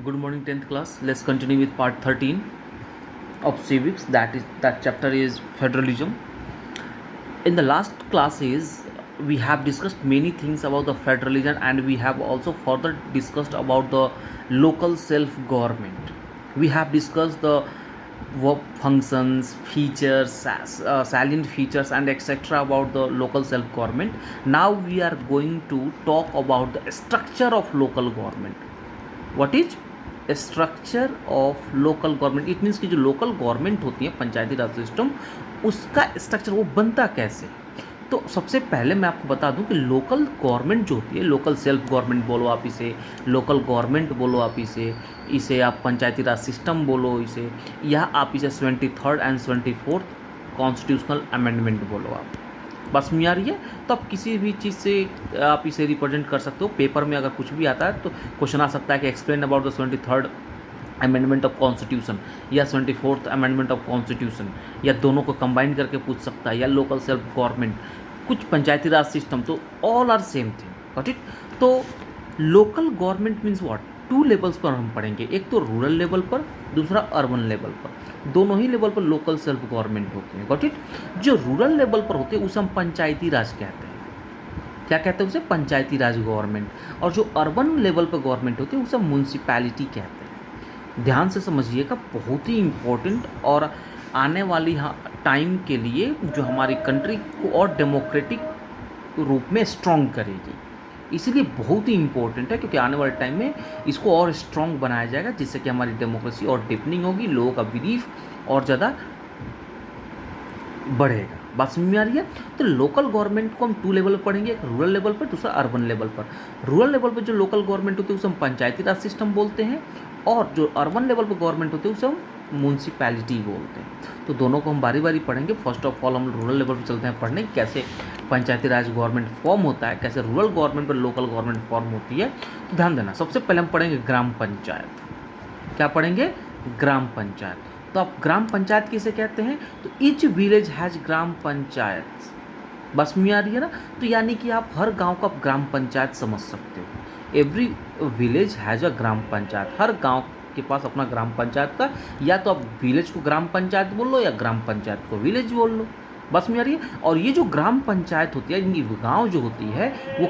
Good morning, 10th class. Let's continue with part 13 of civics. That chapter is federalism. In the last classes, we have discussed many things about the federalism, and we have also further discussed about the local self-government. We have discussed the work functions, features, salient features, and etc. about the local self-government. Now we are going to talk about the structure of local government. What is structure of local government? It means कि जो local government होती है, पंचायती Raj system, उसका structure वो बनता कैसे? तो सबसे पहले मैं आपको बता दूं कि लोकल गवर्नमेंट जो होती है, लोकल सेल्फ गवर्नमेंट बोलो आप इसे, लोकल गवर्नमेंट बोलो आप इसे आप पंचायती राज सिस्टम बोलो इसे, या आप इसे 23rd and 24th constitutional amendment बोलो आप। बस में आ रही है? तो आप किसी भी चीज़ से आप इसे रिप्रेजेंट कर सकते हो। पेपर में अगर कुछ भी आता है तो क्वेश्चन आ सकता है कि explain about the 23rd amendment of constitution या 24th अमेंडमेंट ऑफ कॉन्स्टिट्यूशन, या दोनों को कंबाइन करके पूछ सकता है, या लोकल सेल्फ गवर्नमेंट, कुछ पंचायती राज सिस्टम। तो all are same thing, got it? तो local government means what? 2 levels पर हम पढ़ेंगे, एक तो रूरल लेवल पर, दूसरा अर्बन लेवल पर। दोनों ही लेवल पर लोकल सेल्फ गवर्नमेंट होती है, गॉट इट? जो रूरल लेवल पर होते हैं उसे हम पंचायती राज कहते हैं। क्या कहते हैं उसे? पंचायती राज गवर्नमेंट। और जो अर्बन लेवल पर गवर्नमेंट होती है उसे म्यूनसिपैलिटी कहते हैं। ध्यान से समझिएगा, बहुत ही इम्पोर्टेंट, और आने वाली टाइम के लिए जो हमारी कंट्री को और डेमोक्रेटिक रूप में स्ट्रॉन्ग करेगी, इसीलिए बहुत ही इम्पोर्टेंट है, क्योंकि आने वाले टाइम में इसको और स्ट्रॉन्ग बनाया जाएगा, जिससे कि हमारी डेमोक्रेसी और डिपनिंग होगी, लोगों का बिलीफ और ज़्यादा बढ़ेगा। बात समझ में आ रही है? तो लोकल गवर्नमेंट को हम 2 लेवल पर पढ़ेंगे, एक रूरल लेवल पर, दूसरा अर्बन लेवल पर। रूरल लेवल पर जो लोकल गवर्नमेंट होती है उसे हम पंचायती राज सिस्टम बोलते हैं, और जो अर्बन लेवल पर गवर्नमेंट होती है उसे हम म्यूनसिपैलिटी बोलते हैं। तो दोनों को हम बारी बारी पढ़ेंगे। फर्स्ट ऑफ ऑल हम रूरल लेवल पर चलते हैं पढ़ने, कैसे पंचायती राज गवर्नमेंट फॉर्म होता है, कैसे रूरल गवर्नमेंट पर लोकल गवर्नमेंट फॉर्म होती है। तो ध्यान देना, सबसे पहले हम पढ़ेंगे ग्राम पंचायत। क्या पढ़ेंगे? ग्राम पंचायत। तो आप ग्राम पंचायत किसे कहते हैं? तो ईच विलेज हैज ग्राम पंचायत। बस में आ रही है ना? तो यानी कि आप हर गांव को आप ग्राम पंचायत समझ सकते हो। एवरी विलेज हैज अ ग्राम पंचायत। हर गांव के पास अपना ग्राम पंचायत का, या तो आप विलेज को ग्राम पंचायत बोल लो या ग्राम पंचायत को विलेज बोल लो। बस में आ रही है? और ये जो ग्राम पंचायत होती है, इनकी गांव जो होती है, वो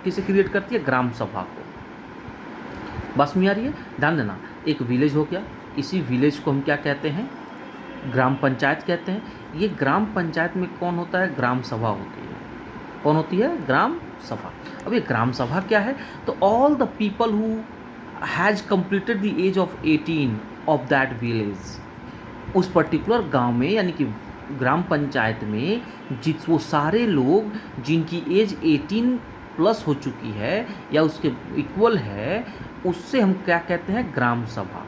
किसे क्रिएट करती है? ग्राम सभा को। बस में आ रही है? ध्यान देना, एक विलेज हो गया, इसी विलेज को हम क्या कहते हैं? ग्राम पंचायत कहते हैं। ये ग्राम पंचायत में कौन होता है? ग्राम सभा होती है। कौन होती है? ग्राम सभा। अब ये ग्राम सभा क्या है? तो all the people who has completed the age of 18 of that village, उस पर्टिकुलर गांव में, यानी कि ग्राम पंचायत में वो सारे लोग जिनकी एज 18 प्लस हो चुकी है या उसके इक्वल है, उससे हम क्या कहते हैं? ग्राम सभा।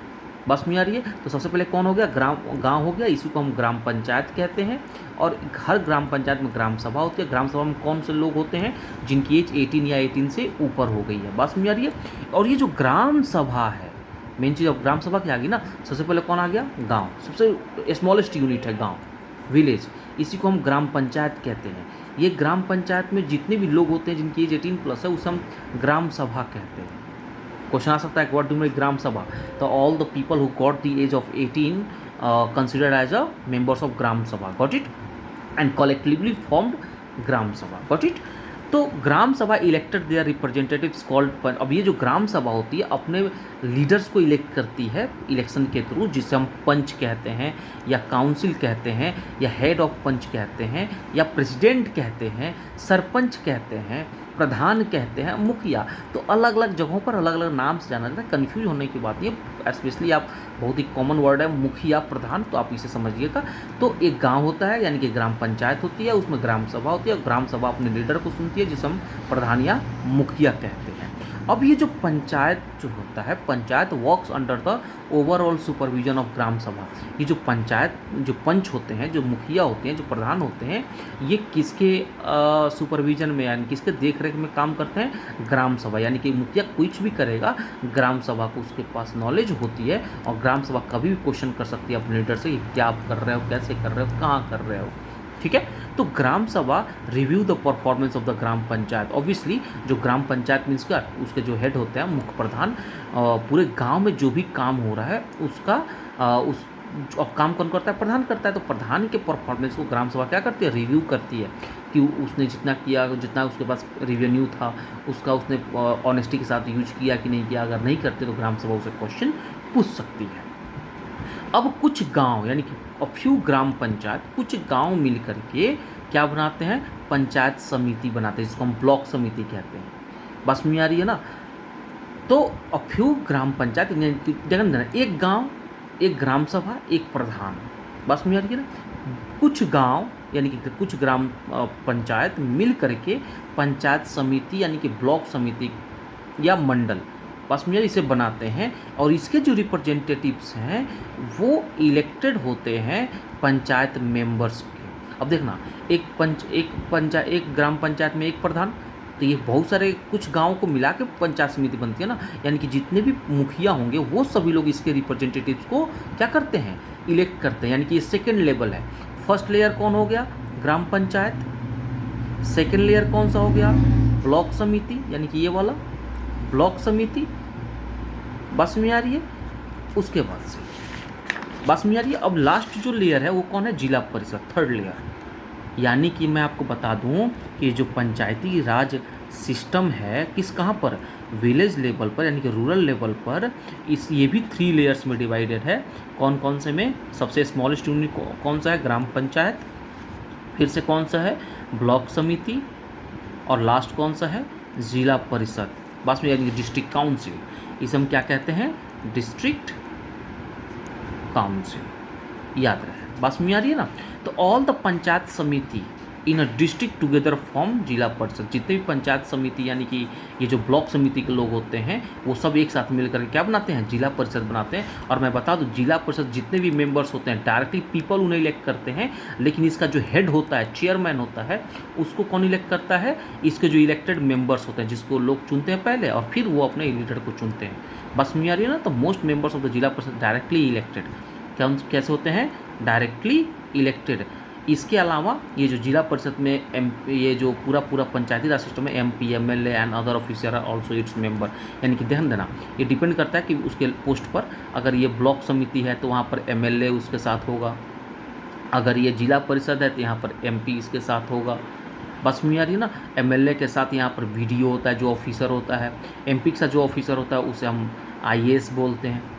बस में आ रही है? तो सबसे पहले कौन हो गया? गांव हो गया, इसी को हम ग्राम पंचायत कहते हैं। और हर ग्राम पंचायत में ग्राम सभा होती है। ग्राम सभा में कौन से लोग होते हैं? जिनकी एज 18 या 18 से ऊपर हो गई है। बस में आ रही है? और ये जो ग्राम सभा है, मेन चीज़, अब ग्राम सभा क्या आ गई ना, सबसे पहले कौन आ गया? गाँव। सबसे स्मॉलेस्ट यूनिट है गाँव, विलेज, इसी को हम ग्राम पंचायत कहते हैं। ये ग्राम पंचायत में जितने भी लोग होते हैं जिनकी एज 18 प्लस है, उसे हम ग्राम सभा कहते हैं। क्वेश्चन आ सकता है what do mean Gram Sabha? तो all the people who got the age of 18 considered as a members of Gram Sabha, got it? And collectively formed Gram Sabha, got it? तो ग्राम सभा इलेक्टेड देयर रिप्रेजेंटेटिव्स कॉल्ड। अब ये जो ग्राम सभा होती है अपने लीडर्स को इलेक्ट करती है इलेक्शन के थ्रू, जिसे हम पंच कहते हैं, या काउंसिल कहते हैं, या हेड ऑफ पंच कहते हैं, या प्रेसिडेंट कहते हैं, सरपंच कहते हैं, प्रधान कहते हैं, मुखिया। तो अलग अलग जगहों पर अलग अलग नाम से जाना जाता है। कन्फ्यूज होने की बात नहीं है, स्पेशली आप, बहुत ही कॉमन वर्ड है मुखिया, प्रधान, तो आप इसे समझिएगा। तो एक गांव होता है, यानी कि ग्राम पंचायत होती है, उसमें ग्राम सभा होती है, और ग्राम सभा अपने लीडर को सुनती है, जिसे हम प्रधान या मुखिया कहते हैं। अब ये जो पंचायत जो होता है, panchayat works under the overall supervision of Gram Sabha. ये जो पंचायत, जो पंच होते हैं, जो मुखिया होते हैं, जो प्रधान होते हैं, ये किसके सुपरविजन में, यानी किसके देख रेख में काम करते हैं? ग्राम सभा। यानी कि मुखिया कुछ भी करेगा, ग्राम सभा को उसके पास नॉलेज होती है, और ग्राम सभा कभी भी क्वेश्चन कर सकती है अपने लीडर से कि क्या आप कर रहे हो, कैसे कर रहे हो, कहाँ कर रहे हो। ठीक है? तो ग्राम सभा review the performance of the gram panchayat. Obviously जो ग्राम पंचायत मीन्स का उसके जो हेड होते हैं मुख्य प्रधान, पूरे गांव में जो भी काम हो रहा है उसका उस अब काम कौन करता है? प्रधान करता है। तो प्रधान के परफॉर्मेंस को ग्राम सभा क्या करती है? रिव्यू करती है कि उसने जितना किया, जितना उसके पास रेवेन्यू था उसका उसने ऑनेस्टी के साथ यूज किया कि नहीं किया। अगर नहीं करते तो ग्राम सभा उसे क्वेश्चन पूछ सकती है। अब कुछ गांव यानी कि अ फ्यू ग्राम पंचायत, कुछ गांव मिल करके क्या बनाते हैं? पंचायत समिति बनाते हैं, जिसको हम ब्लॉक समिति कहते हैं। बस में आ रही है ना? तो अ फ्यू ग्राम पंचायत देखना देना, एक गांव, एक ग्राम सभा, एक प्रधान। बस में आ रही है ना? कुछ गांव यानी कि कुछ ग्राम पंचायत मिल करके पंचायत समिति यानी कि ब्लॉक समिति या मंडल बस में इसे बनाते हैं, और इसके जो रिप्रेजेंटेटिव्स हैं वो इलेक्टेड होते हैं पंचायत मेंबर्स के। अब देखना, एक ग्राम पंचायत में एक प्रधान, तो ये बहुत सारे कुछ गाँव को मिला के पंचायत समिति बनती है ना, यानी कि जितने भी मुखिया होंगे वो सभी लोग इसके रिप्रेजेंटेटिव्स को क्या करते हैं? इलेक्ट करते हैं। यानी कि ये सेकेंड लेवल है। फर्स्ट लेयर कौन हो गया? ग्राम पंचायत। सेकेंड लेयर कौन सा हो गया? ब्लॉक समिति, यानी कि ये वाला ब्लॉक समिति। बस में आ रही है? उसके बाद से बस में आ रही है। अब लास्ट जो लेयर है वो कौन है? जिला परिषद, थर्ड लेयर। यानी कि मैं आपको बता दूं कि जो पंचायती राज सिस्टम है किस कहाँ पर? विलेज लेवल पर यानी कि रूरल लेवल पर। इस ये भी 3 लेयर्स में डिवाइडेड है। कौन कौन से में? सबसे स्मॉलेस्ट यूनिट कौन सा है? ग्राम पंचायत। फिर से कौन सा है? ब्लॉक समिति। और लास्ट कौन सा है? जिला परिषद। बस में यानी कि डिस्ट्रिक्ट काउंसिल। इसे हम क्या कहते हैं? District council. याद रहे। बस में आ रही है ना? तो ऑल द पंचायत समिति इन अ डिस्ट्रिक्ट टुगेदर फॉर्म जिला परिषद। जितने भी पंचायत समिति यानी कि ये जो ब्लॉक समिति के लोग होते हैं वो सब एक साथ मिलकर क्या बनाते हैं? जिला परिषद बनाते हैं। और मैं बता दूं, जिला परिषद जितने भी मेंबर्स होते हैं डायरेक्टली पीपल उन्हें इलेक्ट करते हैं, लेकिन इसका जो हेड होता है, चेयरमैन होता है, उसको कौन इलेक्ट करता है? इसके जो इलेक्टेड मेंबर्स होते हैं, जिसको लोग चुनते हैं पहले और फिर वो अपने लीडर को चुनते हैं। बस में आ रही है ना? तो मोस्ट मेंबर्स ऑफ द जिला परिषद डायरेक्टली इलेक्टेड। कैसे होते हैं? Directly elected. इसके अलावा ये जो जिला परिषद में ये जो पूरा पंचायती राज सिस्टम में MP, MLA and other officer are also its member. यानी कि ध्यान देना, ये डिपेंड करता है कि उसके पोस्ट पर। अगर ये ब्लॉक समिति है तो वहाँ पर MLA उसके साथ होगा। अगर ये जिला परिषद है तो यहाँ पर MP इसके साथ होगा। बस में आ रही है ना? MLA के साथ यहाँ पर BDO होता है जो ऑफिसर होता है। MP के साथ जो ऑफिसर होता है उसे हम IAS बोलते हैं।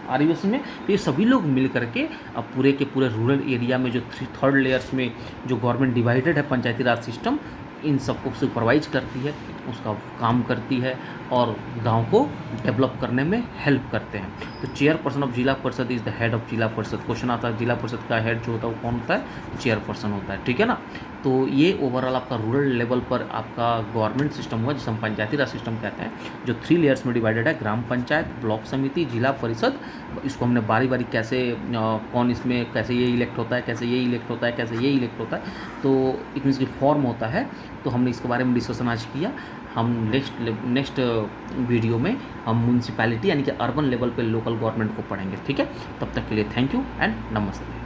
आदिवासी में। तो ये सभी लोग मिल करके अब पूरे के पूरे रूरल एरिया में जो थर्ड लेयर्स में जो गवर्नमेंट डिवाइडेड है पंचायती राज सिस्टम, इन सबको सुपरवाइज करती है, उसका काम करती है और गांव को डेवलप करने में हेल्प करते हैं। तो चेयरपर्सन ऑफ जिला परिषद इज़ द हेड ऑफ जिला परिषद। क्वेश्चन आता है जिला परिषद का हेड जो होता है वो कौन होता है? चेयरपर्सन होता है। ठीक है ना? तो ये ओवरऑल आपका रूरल लेवल पर आपका गवर्नमेंट सिस्टम हुआ जिसे हम पंचायती राज सिस्टम कहते हैं, जो 3 लेयर्स में डिवाइडेड है। ग्राम पंचायत, ब्लॉक समिति, जिला परिषद। इसको हमने बारी बारी कैसे कौन इसमें कैसे ये इलेक्ट होता है, कैसे ये इलेक्ट होता है, कैसे ये इलेक्ट होता है, तो एक मीन्स की फॉर्म होता है। तो हमने इसके बारे में डिस्कशन आज किया। हम नेक्स्ट वीडियो में हम म्यूनसिपैलिटी यानी कि अर्बन लेवल पे लोकल गवर्नमेंट को पढ़ेंगे। ठीक है? तब तक के लिए थैंक यू एंड नमस्ते।